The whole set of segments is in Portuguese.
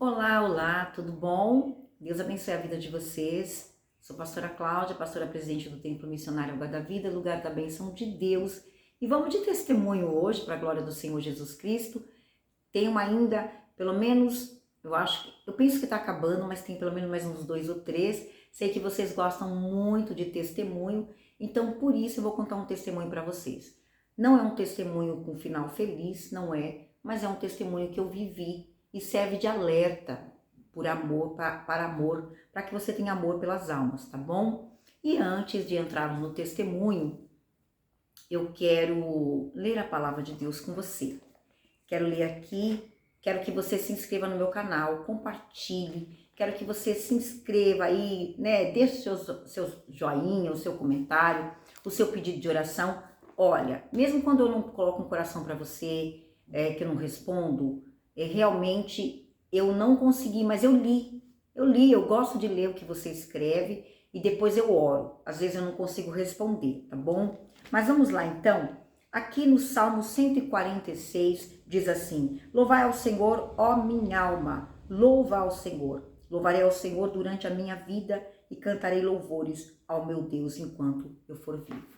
Olá, olá, tudo bom? Deus abençoe a vida de vocês. Sou pastora Cláudia, pastora presidente do Templo Missionário Água da Vida, lugar da bênção de Deus. E vamos de testemunho hoje, para a glória do Senhor Jesus Cristo. Tenho ainda, pelo menos, eu penso que está acabando, mas tem pelo menos mais uns 2 ou 3. Sei que vocês gostam muito de testemunho, então por isso eu vou contar um testemunho para vocês. Não é um testemunho com final feliz, não é, mas é um testemunho que eu vivi e serve de alerta por amor, para amor, para que você tenha amor pelas almas, tá bom? E antes de entrarmos no testemunho, eu quero ler a palavra de Deus com você. Quero ler aqui, quero que você se inscreva no meu canal, compartilhe, quero que você se inscreva aí, né? Deixe seus joinha, o seu comentário, o seu pedido de oração. Olha, mesmo quando eu não coloco um coração para você, que eu não respondo, realmente eu não consegui, mas eu li, eu gosto de ler o que você escreve e depois eu oro. Às vezes eu não consigo responder, tá bom? Mas vamos lá então. Aqui no Salmo 146 diz assim: Louvai ao Senhor, ó minha alma, louva ao Senhor. Louvarei ao Senhor durante a minha vida e cantarei louvores ao meu Deus enquanto eu for vivo.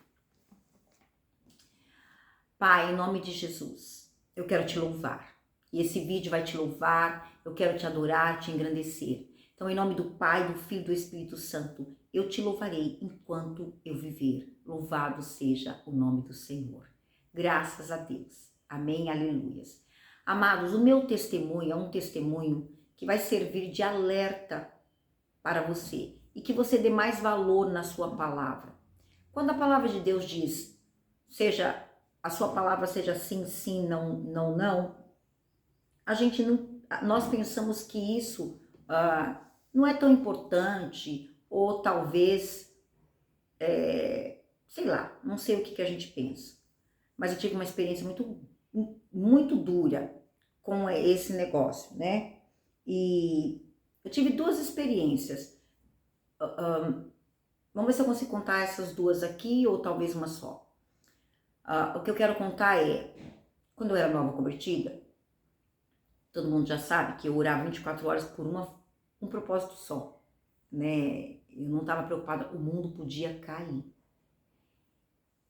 Pai, em nome de Jesus, eu quero te louvar. E esse vídeo vai te louvar, eu quero te adorar, te engrandecer. Então, em nome do Pai, do Filho e do Espírito Santo, eu te louvarei enquanto eu viver. Louvado seja o nome do Senhor. Graças a Deus. Amém, aleluias. Amados, o meu testemunho é um testemunho que vai servir de alerta para você e que você dê mais valor na sua palavra. Quando a palavra de Deus diz, a sua palavra seja sim, sim, não, não, não, nós pensamos que isso não é tão importante, ou talvez, sei lá, não sei o que a gente pensa. Mas eu tive uma experiência muito dura com esse negócio, né? E eu tive 2 experiências. Vamos ver se eu consigo contar essas 2 aqui, ou talvez uma só. O que eu quero contar é, quando eu era nova convertida, todo mundo já sabe que eu orava 24 horas por um propósito só, né? Eu não estava preocupada, o mundo podia cair.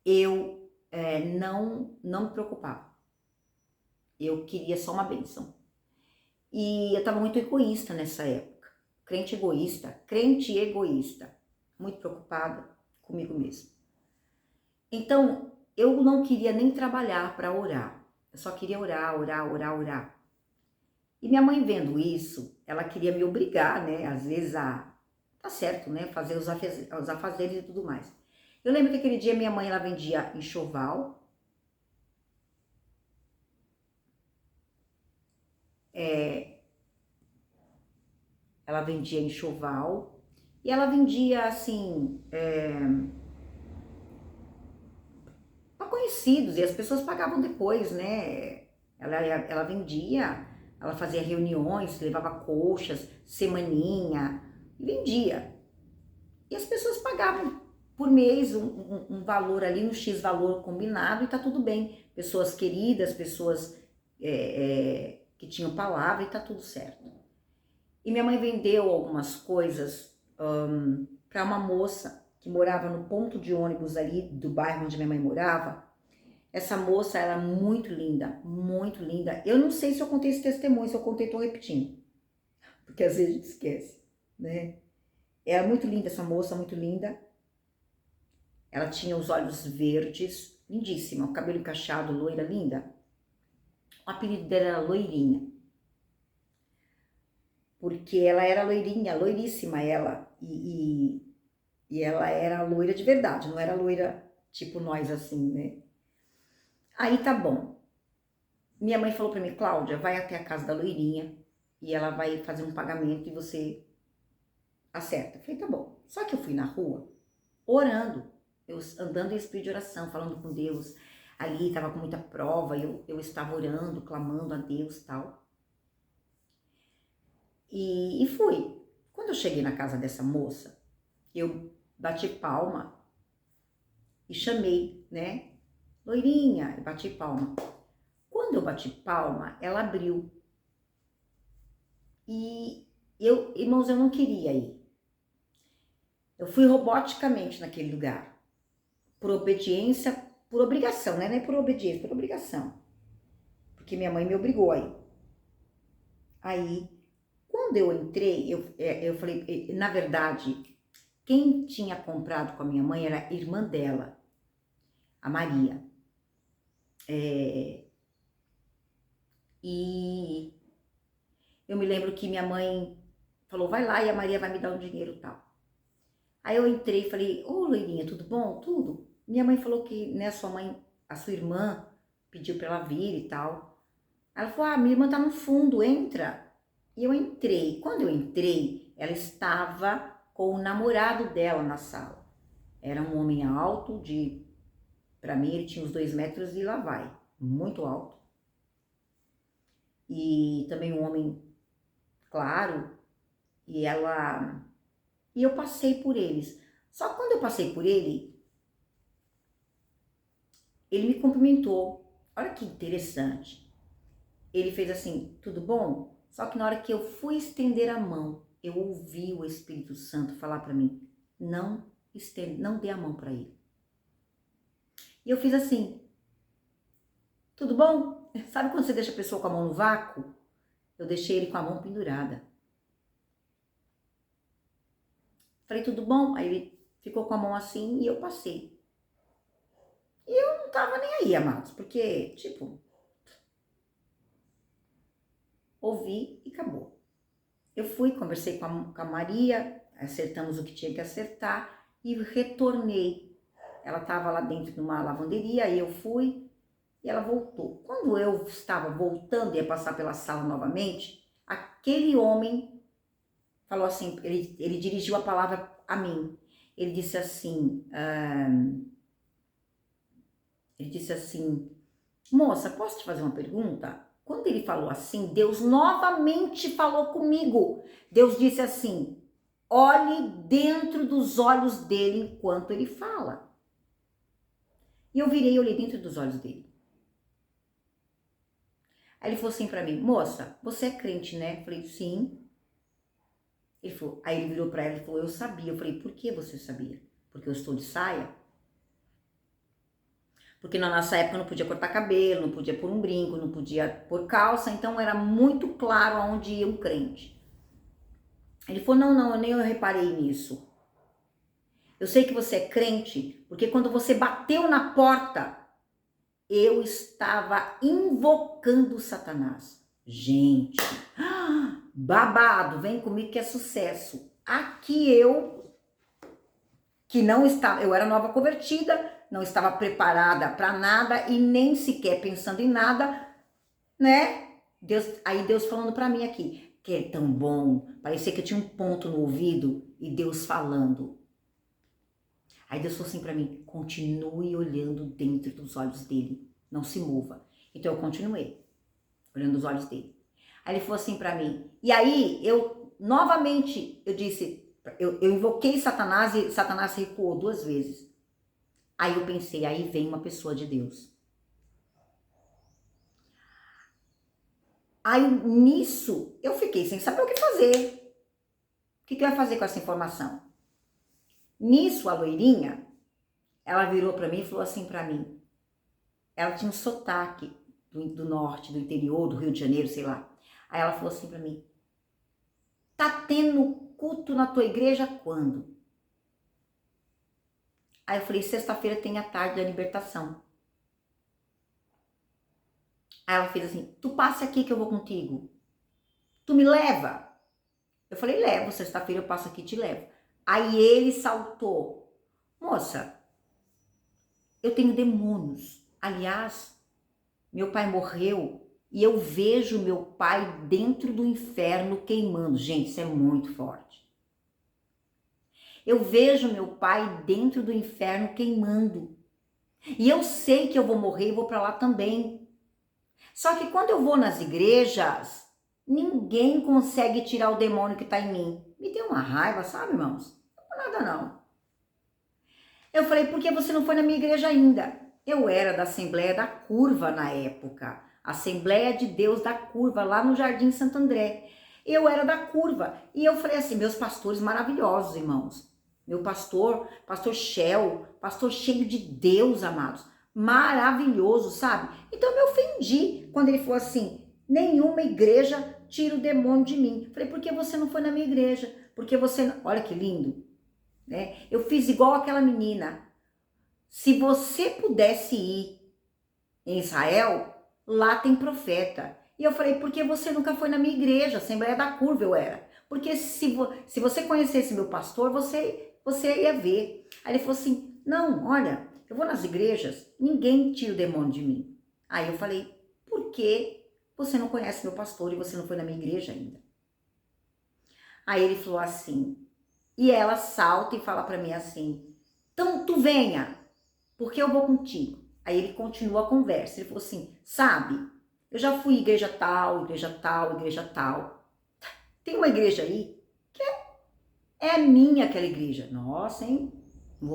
Eu não me preocupava. Eu queria só uma bênção. E eu estava muito egoísta nessa época. Crente egoísta. Muito preocupada comigo mesma. Então, eu não queria nem trabalhar para orar. Eu só queria orar, orar, orar, orar. E minha mãe vendo isso, ela queria me obrigar, né? Às vezes tá certo, né? Fazer os afazeres e tudo mais. Eu lembro que aquele dia minha mãe, ela vendia enxoval. Ela vendia enxoval. E ela vendia, assim, para conhecidos. E as pessoas pagavam depois, né? Ela vendia, ela fazia reuniões, levava coxas, semaninha, e vendia. E as pessoas pagavam por mês um valor ali, um X valor combinado, e tá tudo bem. Pessoas queridas, pessoas que tinham palavra, e tá tudo certo. E minha mãe vendeu algumas coisas para uma moça que morava no ponto de ônibus ali do bairro onde minha mãe morava. Essa moça era muito linda, muito linda. Eu não sei se eu contei esse testemunho, se eu contei, tô repetindo, porque às vezes a gente esquece, né? Era muito linda essa moça, muito linda. Ela tinha os olhos verdes, lindíssima, o cabelo encaixado, loira, linda. O apelido dela era Loirinha, porque ela era loirinha, loiríssima ela, e ela era loira de verdade, não era loira tipo nós assim, né? Aí tá bom. Minha mãe falou pra mim, Cláudia, vai até a casa da loirinha e ela vai fazer um pagamento e você acerta. Eu falei, tá bom. Só que eu fui na rua orando, eu andando em espírito de oração, falando com Deus. Ali tava com muita prova, eu estava orando, clamando a Deus e tal. E fui. Quando eu cheguei na casa dessa moça, eu bati palma e chamei, né? Loirinha, eu bati palma. Quando eu bati palma, ela abriu. E irmãos, eu não queria ir. Eu fui roboticamente naquele lugar. Por obediência, por obrigação, né? Não é por obediência, por obrigação. Porque minha mãe me obrigou a ir. Aí, quando eu entrei, eu falei, na verdade, quem tinha comprado com a minha mãe era a irmã dela, a Maria. E eu me lembro que minha mãe falou, vai lá e a Maria vai me dar um dinheiro e tal. Aí eu entrei e falei, ô loirinha, tudo bom? Tudo? Minha mãe falou que, né, a sua irmã pediu pra ela vir e tal. Ela falou, minha irmã tá no fundo, entra. E eu entrei. Quando eu entrei, ela estava com o namorado dela na sala. Era um homem alto, pra mim ele tinha uns 2 metros e lá vai, muito alto. E também um homem claro, e eu passei por eles. Só que quando eu passei por ele me cumprimentou. Olha que interessante. Ele fez assim, tudo bom? Só que na hora que eu fui estender a mão, eu ouvi o Espírito Santo falar para mim, não dê a mão para ele. E eu fiz assim, tudo bom? Sabe quando você deixa a pessoa com a mão no vácuo? Eu deixei ele com a mão pendurada. Falei, tudo bom? Aí ele ficou com a mão assim e eu passei. E eu não tava nem aí, amados, porque, tipo, ouvi e acabou. Eu fui, conversei com a Maria, acertamos o que tinha que acertar e retornei. Ela estava lá dentro de uma lavanderia, aí eu fui e ela voltou. Quando eu estava voltando e ia passar pela sala novamente, aquele homem falou assim, ele dirigiu a palavra a mim. Ele disse assim, moça, posso te fazer uma pergunta? Quando ele falou assim, Deus novamente falou comigo. Deus disse assim, olhe dentro dos olhos dele enquanto ele fala. E eu virei e olhei dentro dos olhos dele. Aí ele falou assim pra mim, moça, você é crente, né? Eu falei, sim. Ele falou, aí ele virou pra ela e falou, eu sabia. Eu falei, por que você sabia? Porque eu estou de saia? Porque na nossa época não podia cortar cabelo, não podia pôr um brinco, não podia pôr calça, então era muito claro aonde ia um crente. Ele falou, não, nem eu reparei nisso. Eu sei que você é crente, porque quando você bateu na porta, eu estava invocando Satanás. Gente, babado, vem comigo que é sucesso. Aqui que não estava, eu era nova convertida, não estava preparada para nada e nem sequer pensando em nada, né? Deus falando para mim aqui, que é tão bom, parecia que eu tinha um ponto no ouvido e Deus falando. Aí Deus falou assim para mim, continue olhando dentro dos olhos dele, não se mova. Então eu continuei olhando os olhos dele. Aí ele falou assim para mim, e aí novamente eu disse, eu invoquei Satanás e Satanás recuou 2 vezes. Aí eu pensei, aí vem uma pessoa de Deus. Aí nisso eu fiquei sem saber o que fazer. O que eu ia fazer com essa informação? Nisso a loirinha, ela virou para mim e falou assim para mim. Ela tinha um sotaque do norte, do interior, do Rio de Janeiro, sei lá. Aí ela falou assim para mim, tá tendo culto na tua igreja quando? Aí eu falei, sexta-feira tem a tarde da libertação. Aí ela fez assim, tu passa aqui que eu vou contigo. Tu me leva? Eu falei, levo, sexta-feira eu passo aqui e te levo. Aí ele saltou. Moça, eu tenho demônios. Aliás, meu pai morreu e eu vejo meu pai dentro do inferno queimando. Gente, isso é muito forte. Eu vejo meu pai dentro do inferno queimando. E eu sei que eu vou morrer e vou para lá também. Só que quando eu vou nas igrejas, ninguém consegue tirar o demônio que está em mim. Me deu uma raiva, sabe, irmãos? Não foi nada, não. Eu falei, por que você não foi na minha igreja ainda? Eu era da Assembleia da Curva na época. Assembleia de Deus da Curva, lá no Jardim Santo André. Eu era da curva. E eu falei assim, meus pastores maravilhosos, irmãos. Meu pastor, pastor Shell, pastor cheio de Deus, amados. Maravilhoso, sabe? Então eu me ofendi quando ele falou assim, nenhuma igreja tira o demônio de mim. Falei, por que você não foi na minha igreja? Porque você, olha que lindo, né? Eu fiz igual aquela menina. Se você pudesse ir em Israel, lá tem profeta. E eu falei, por que você nunca foi na minha igreja? Assembleia da Curva eu era. Porque se você conhecesse meu pastor, você ia ver. Aí ele falou assim, não, olha, eu vou nas igrejas, ninguém tira o demônio de mim. Aí eu falei, por que você não conhece meu pastor e você não foi na minha igreja ainda? Aí ele falou assim, e ela salta e fala pra mim assim, então tu venha, porque eu vou contigo. Aí ele continua a conversa, ele falou assim, sabe, eu já fui igreja tal, igreja tal, igreja tal. Tem uma igreja aí que é minha aquela igreja. Nossa, hein?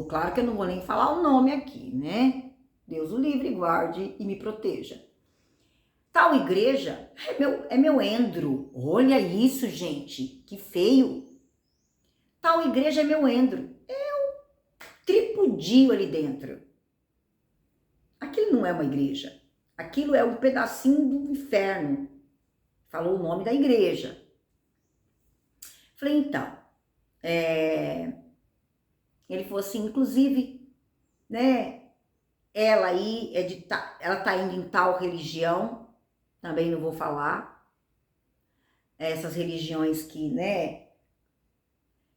Claro que eu não vou nem falar o nome aqui, né? Deus o livre, guarde e me proteja. Tal igreja é meu endro. Olha isso, gente, que feio. Tal igreja é meu endro. Tripudio ali dentro. Aquilo não é uma igreja. Aquilo é um pedacinho do inferno. Falou o nome da igreja. Falei, então, ele falou assim, inclusive, né, ela aí ela tá indo em tal religião, também não vou falar, essas religiões que, né,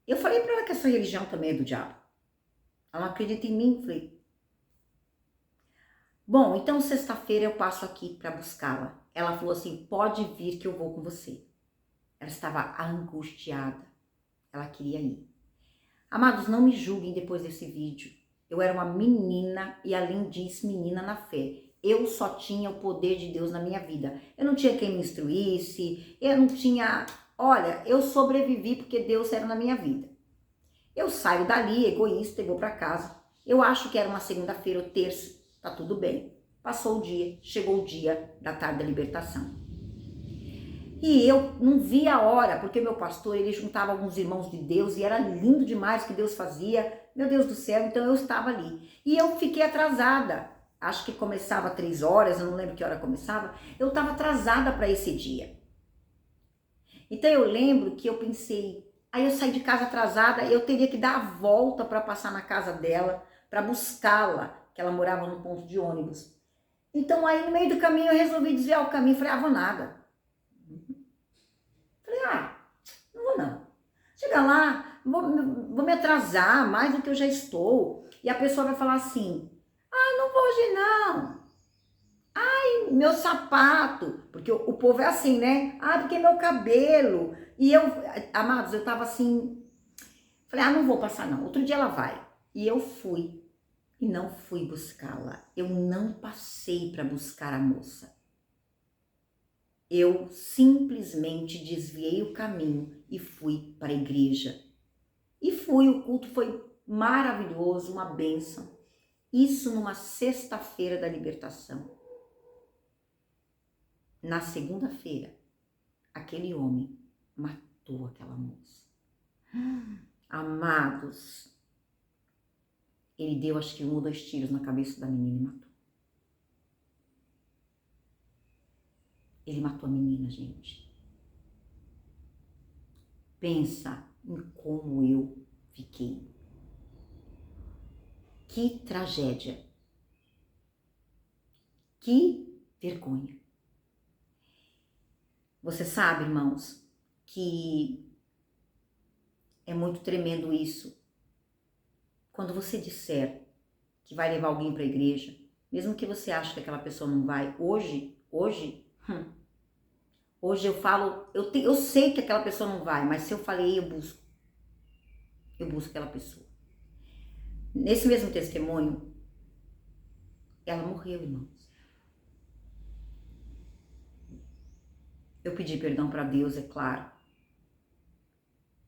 eu falei pra ela que essa religião também é do diabo. Ela não acredita em mim, falei, bom, então sexta-feira eu passo aqui pra buscá-la. Ela falou assim, pode vir que eu vou com você. Ela estava angustiada, ela queria ir. Amados, não me julguem depois desse vídeo. Eu era uma menina e, além disso, menina na fé. Eu só tinha o poder de Deus na minha vida. Eu não tinha quem me instruísse, eu não tinha... Olha, eu sobrevivi porque Deus era na minha vida. Eu saio dali, egoísta, e vou para casa. Eu acho que era uma segunda-feira ou terça, tá tudo bem. Passou o dia, chegou o dia da tarde da libertação. E eu não via a hora, porque meu pastor, ele juntava alguns irmãos de Deus e era lindo demais o que Deus fazia. Meu Deus do céu, então eu estava ali. E eu fiquei atrasada. Acho que começava 3 horas, eu não lembro que hora começava. Eu estava atrasada para esse dia. Então eu lembro que eu pensei, aí eu saí de casa atrasada, eu teria que dar a volta para passar na casa dela, para buscá-la, que ela morava no ponto de ônibus. Então aí no meio do caminho eu resolvi desviar o caminho, falei, vou nada. Falei, não vou não. Chega lá, vou me atrasar mais do que eu já estou. E a pessoa vai falar assim, não vou hoje não. Ai, meu sapato. Porque o povo é assim, né? Porque meu cabelo. E eu, amados, eu tava assim, falei, não vou passar não. Outro dia ela vai. E eu fui. E não fui buscá-la. Eu não passei para buscar a moça. Eu simplesmente desviei o caminho e fui para a igreja. E fui, o culto foi maravilhoso, uma bênção. Isso numa sexta-feira da libertação. Na segunda-feira, aquele homem matou aquela moça. Amados, ele deu acho que 1 ou 2 tiros na cabeça da menina e matou. Ele matou a menina, gente. Pensa em como eu fiquei. Que tragédia. Que vergonha. Você sabe, irmãos, que é muito tremendo isso. Quando você disser que vai levar alguém para a igreja, mesmo que você ache que aquela pessoa não vai, hoje eu falo, eu sei que aquela pessoa não vai, mas se eu falei, eu busco aquela pessoa. Nesse mesmo testemunho, ela morreu, irmãos. Eu pedi perdão para Deus, é claro,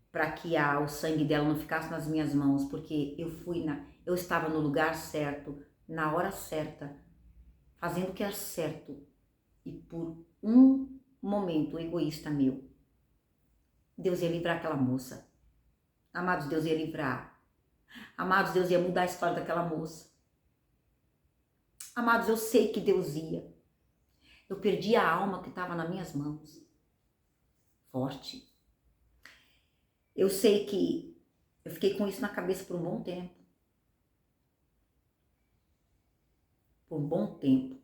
para que o sangue dela não ficasse nas minhas mãos, porque eu estava no lugar certo, na hora certa, fazendo o que era certo, e por um momento egoísta meu, Deus ia livrar aquela moça. Amados, Deus ia livrar. Amados, Deus ia mudar a história daquela moça. Amados, eu sei que Deus ia. Eu perdi a alma que estava nas minhas mãos. Forte. Eu sei que eu fiquei com isso na cabeça por um bom tempo. Por um bom tempo.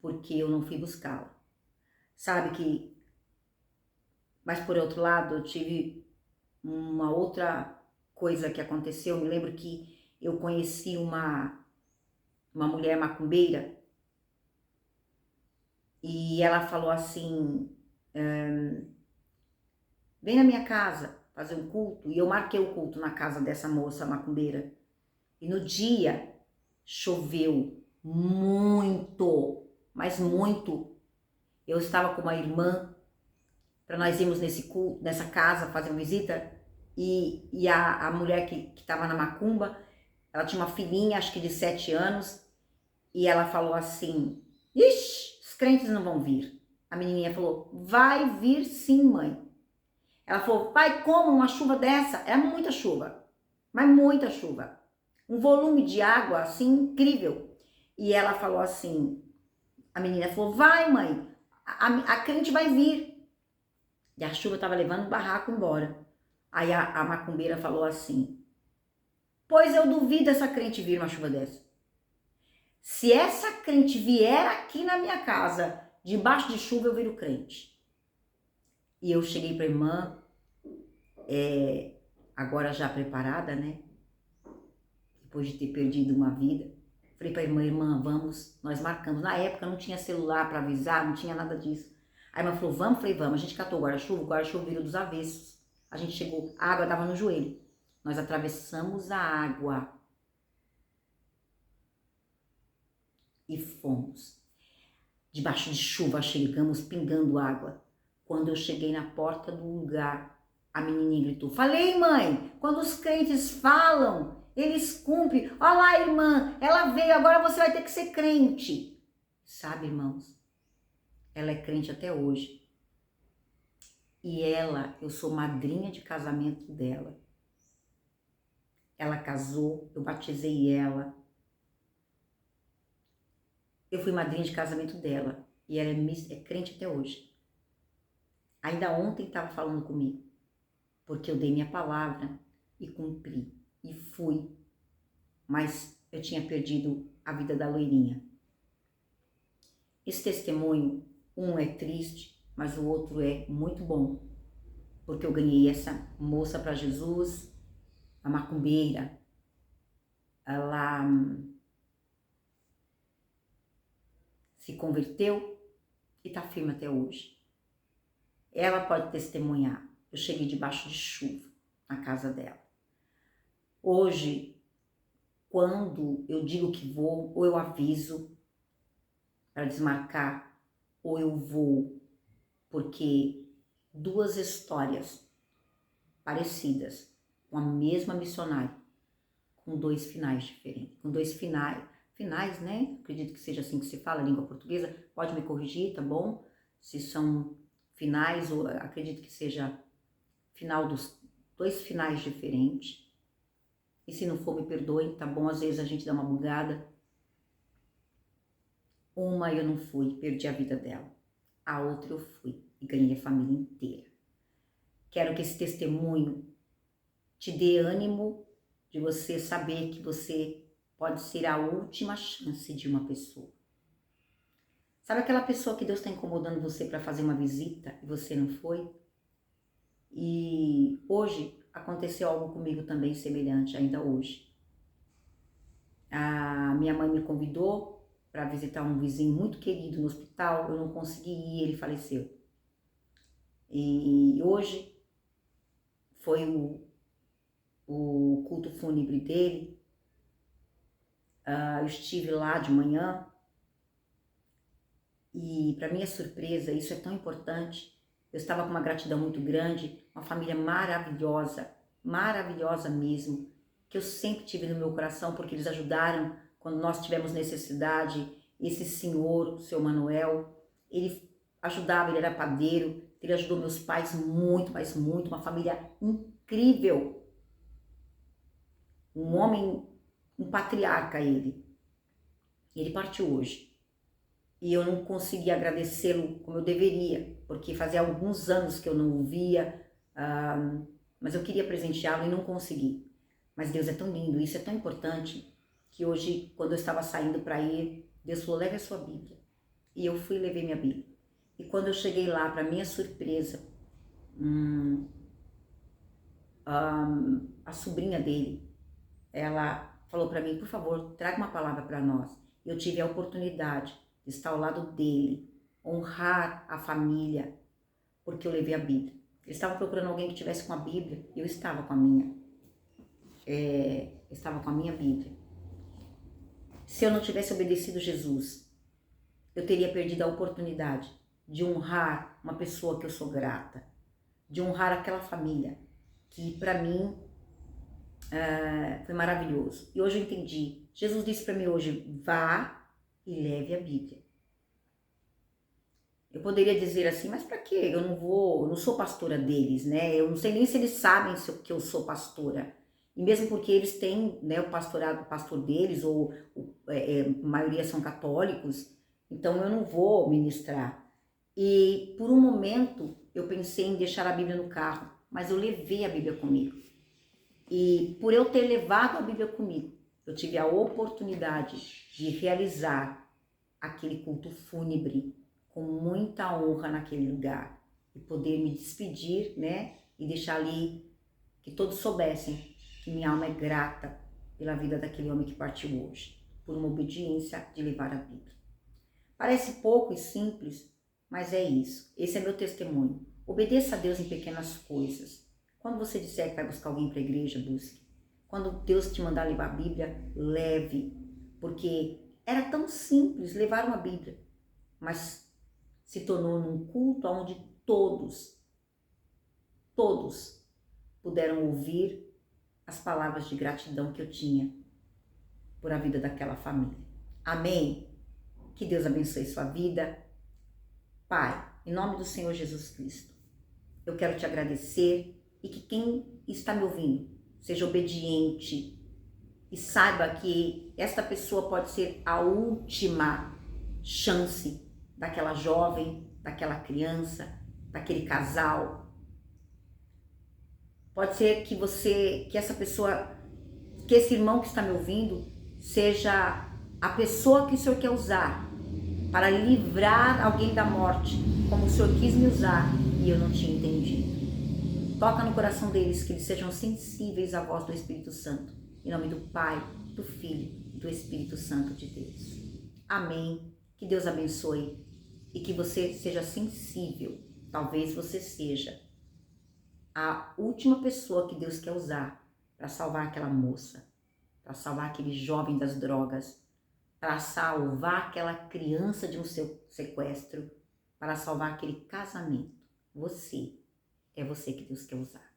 Porque eu não fui buscá-la. Sabe que... Mas por outro lado, eu tive uma outra coisa que aconteceu. Eu me lembro que eu conheci uma mulher macumbeira. E ela falou assim... vem na minha casa fazer um culto. E eu marquei o culto na casa dessa moça macumbeira. E no dia choveu muito, mas muito. Eu estava com uma irmã para nós irmos nesse culto, nessa casa fazer uma visita. E a mulher que estava na macumba, ela tinha uma filhinha, acho que de 7 anos. E ela falou assim, ixi, os crentes não vão vir. A menininha falou, vai vir sim, mãe. Ela falou, pai, como uma chuva dessa? Era muita chuva, mas muita chuva. Um volume de água, assim, incrível. E ela falou assim, a menina falou, vai, mãe, a crente vai vir. E a chuva estava levando o barraco embora. Aí a macumbeira falou assim, pois eu duvido essa crente vir uma chuva dessa. Se essa crente vier aqui na minha casa, debaixo de chuva, eu viro crente. E eu cheguei para a irmã, agora já preparada, né? Depois de ter perdido uma vida. Falei para a irmã, vamos, nós marcamos. Na época não tinha celular para avisar, não tinha nada disso. A irmã falou, vamos? Falei, vamos. A gente catou o guarda-chuva virou dos avessos. A gente chegou, a água dava no joelho. Nós atravessamos a água. E fomos. Debaixo de chuva chegamos pingando água. Quando eu cheguei na porta do lugar, a menininha gritou, falei, mãe, quando os crentes falam, eles cumprem. Olha lá, irmã, ela veio, agora você vai ter que ser crente. Sabe, irmãos, ela é crente até hoje. E ela, eu sou madrinha de casamento dela. Ela casou, eu batizei ela. Eu fui madrinha de casamento dela. E ela é crente até hoje. Ainda ontem estava falando comigo. Porque eu dei minha palavra e cumpri. E fui. Mas eu tinha perdido a vida da loirinha. Esse testemunho, um é triste, mas o outro é muito bom. Porque eu ganhei essa moça para Jesus, a macumbeira. Ela se converteu e está firme até hoje. Ela pode testemunhar. Eu cheguei debaixo de chuva na casa dela. Hoje, quando eu digo que vou, ou eu aviso para desmarcar, ou eu vou, porque 2 histórias parecidas, com a mesma missionária, com 2 finais diferentes, com 2 finais, né? Acredito que seja assim que se fala, a língua portuguesa, pode me corrigir, tá bom? Se são finais, ou acredito que seja final dos 2 finais diferentes. E se não for, me perdoem, tá bom? Às vezes a gente dá uma bugada. Uma eu não fui, perdi a vida dela. A outra eu fui e ganhei a família inteira. Quero que esse testemunho te dê ânimo de você saber que você pode ser a última chance de uma pessoa. Sabe aquela pessoa que Deus está incomodando você para fazer uma visita e você não foi? E hoje aconteceu algo comigo também semelhante, ainda hoje. A minha mãe me convidou para visitar um vizinho muito querido no hospital, eu não consegui ir, ele faleceu. E hoje foi o culto fúnebre dele. Eu estive lá de manhã e, para minha surpresa, isso é tão importante. Eu estava com uma gratidão muito grande, uma família maravilhosa, maravilhosa mesmo, que eu sempre tive no meu coração, porque eles ajudaram quando nós tivemos necessidade. Esse senhor, o seu Manuel, ele ajudava, ele era padeiro, ele ajudou meus pais muito, mas muito, uma família incrível. Um homem, um patriarca ele. Ele partiu hoje. E eu não consegui agradecê-lo como eu deveria, porque fazia alguns anos que eu não o via, mas eu queria presenteá-lo e não consegui. Mas Deus é tão lindo, isso é tão importante, que hoje, quando eu estava saindo para ir, Deus falou, leve a sua Bíblia. E eu fui e levei minha Bíblia. E quando eu cheguei lá, para minha surpresa, a sobrinha dele, ela falou para mim, por favor, traga uma palavra para nós. Eu tive a oportunidade de estar ao lado dele, honrar a família, porque eu levei a Bíblia. Eles estavam procurando alguém que tivesse com a Bíblia, eu estava com a minha. Estava com a minha Bíblia. Se eu não tivesse obedecido Jesus, eu teria perdido a oportunidade de honrar uma pessoa que eu sou grata, de honrar aquela família, que para mim foi maravilhoso. E hoje eu entendi. Jesus disse para mim hoje, vá e leve a Bíblia. Eu poderia dizer assim, mas para quê? Eu não sou pastora deles, né? Eu não sei nem se eles sabem que eu sou pastora. E mesmo porque eles têm, né, o pastor deles, ou a maioria são católicos, então eu não vou ministrar. E por um momento eu pensei em deixar a Bíblia no carro, mas eu levei a Bíblia comigo. E por eu ter levado a Bíblia comigo, eu tive a oportunidade de realizar aquele culto fúnebre com muita honra naquele lugar e poder me despedir, né? E deixar ali que todos soubessem que minha alma é grata pela vida daquele homem que partiu hoje, por uma obediência de levar a Bíblia. Parece pouco e simples, mas é isso. Esse é meu testemunho. Obedeça a Deus em pequenas coisas. Quando você disser que vai buscar alguém para a igreja, busque. Quando Deus te mandar levar a Bíblia, leve. Porque era tão simples levar uma Bíblia, mas se tornou num culto onde todos puderam ouvir as palavras de gratidão que eu tinha por a vida daquela família. Amém? Que Deus abençoe sua vida. Pai, em nome do Senhor Jesus Cristo, eu quero te agradecer e que quem está me ouvindo seja obediente e saiba que esta pessoa pode ser a última chance daquela jovem, daquela criança, daquele casal. Pode ser que essa pessoa, que esse irmão que está me ouvindo, seja a pessoa que o Senhor quer usar para livrar alguém da morte, como o Senhor quis me usar e eu não tinha entendido. Toca no coração deles, que eles sejam sensíveis à voz do Espírito Santo. Em nome do Pai, do Filho e do Espírito Santo de Deus. Amém. Que Deus abençoe e que você seja sensível. Talvez você seja a última pessoa que Deus quer usar para salvar aquela moça, para salvar aquele jovem das drogas, para salvar aquela criança de um sequestro, para salvar aquele casamento. É você que Deus quer usar.